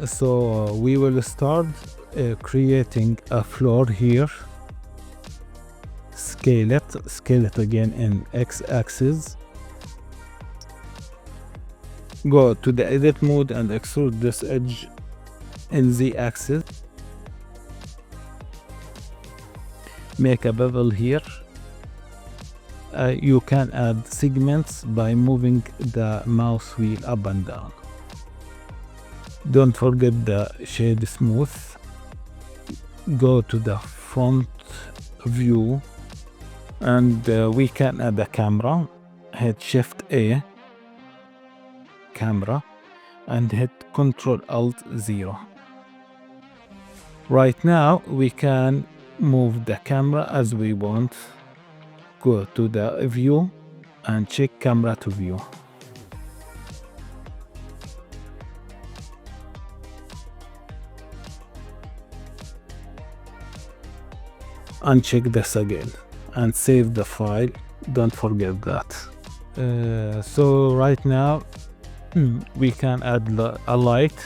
So we will start creating a floor here. Scale it again in x-axis. Go to the edit mode and extrude this edge in z-axis. Make a bevel here. You can add segments by moving the mouse wheel up and down. Don't forget the shade smooth. Go to the front view and we can add a camera. Hit Shift A, camera, and hit Ctrl Alt 0. Right now we can move the camera as we want. Go to the view and check camera to view. Uncheck this again and save the file. Don't forget that. So right now we can add a light.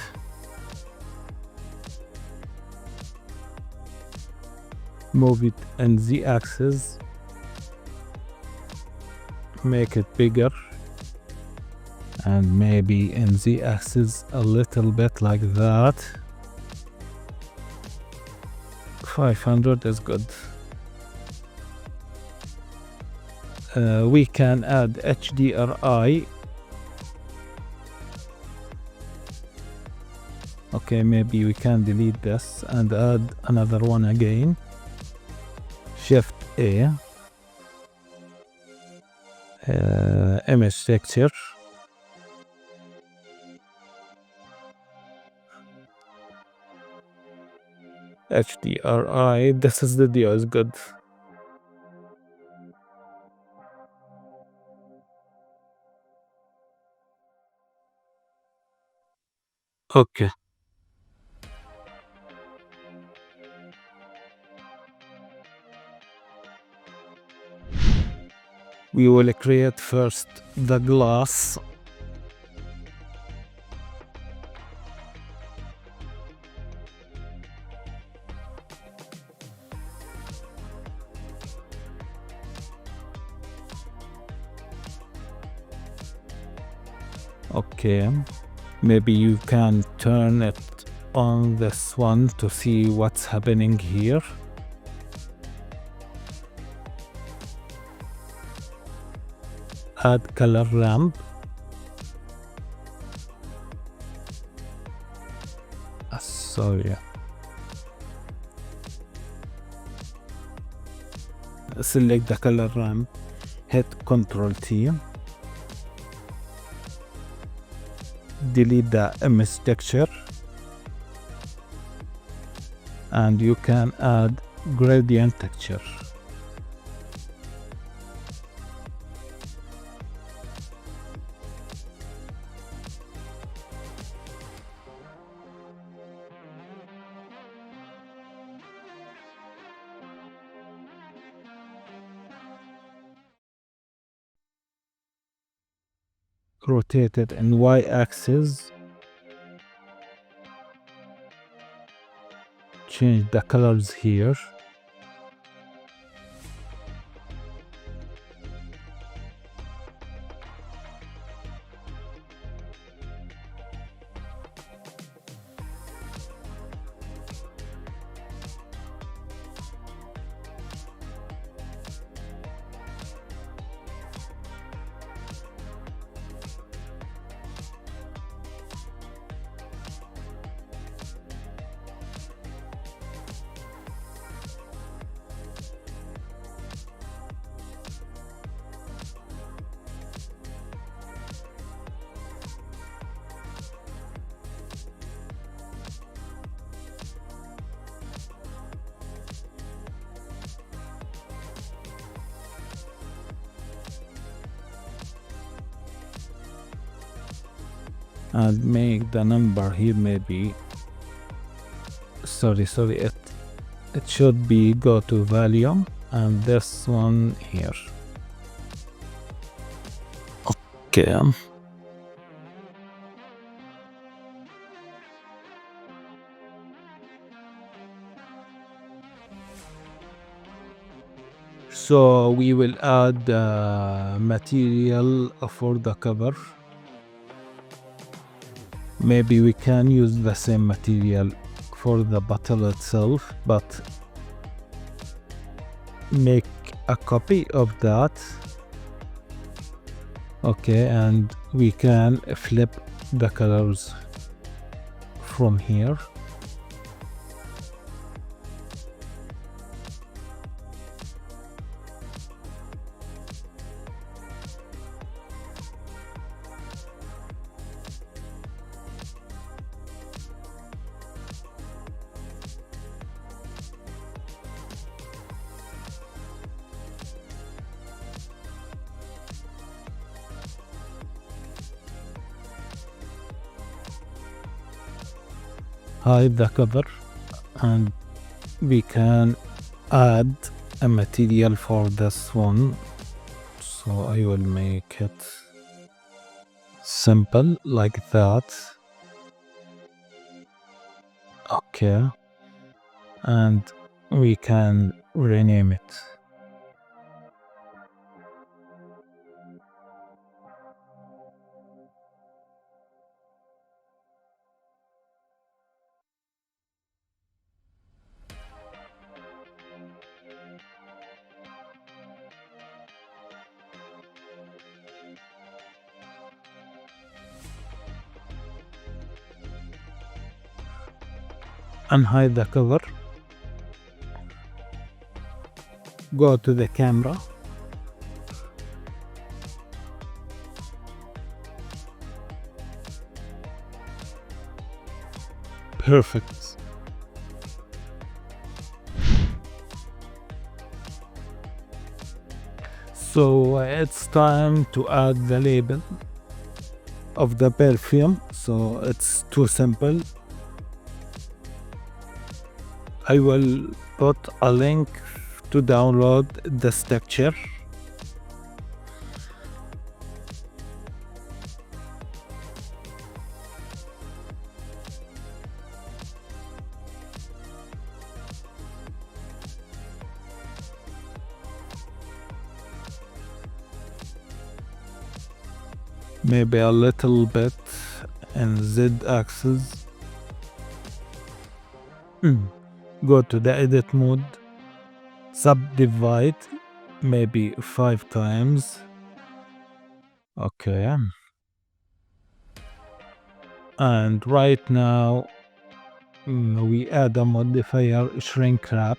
Move it in z-axis. Make it bigger. And maybe in z-axis a little bit like that. 500 is good. We can add HDRI. Okay, maybe we can delete this and add another one again. Shift A. Image texture. HDRI. This is the video is good. Okay. We will create first the glass. Okay, maybe you can turn it on this one to see what's happening here. Add color ramp. Sorry. Select the color ramp. Hit Ctrl T. Delete the image texture. And you can add gradient texture. Rotate it in y-axis. Change the colors here. And make the number here maybe sorry it should be go to volume and this one here. Okay, So we will add material for the cover. Maybe we can use the same material for the bottle itself, but make a copy of that. Okay, and we can flip the colors from here. Hide the cover, and we can add a material for this one. So I will make it simple like that. Okay, and we can rename it. And hide the cover. Go to the camera. Perfect. So it's time to add the label of the perfume. So it's too simple. I will put a link to download this texture. Maybe a little bit in Z-axis. Go to the edit mode, subdivide maybe 5 times. Okay. And right now we add a modifier shrink wrap.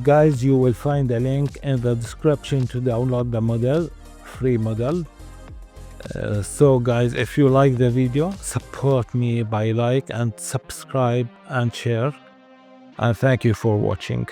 Guys, you will find a link in the description to download the model, free model. So guys, if you like the video, support me by like and subscribe and share, and thank you for watching.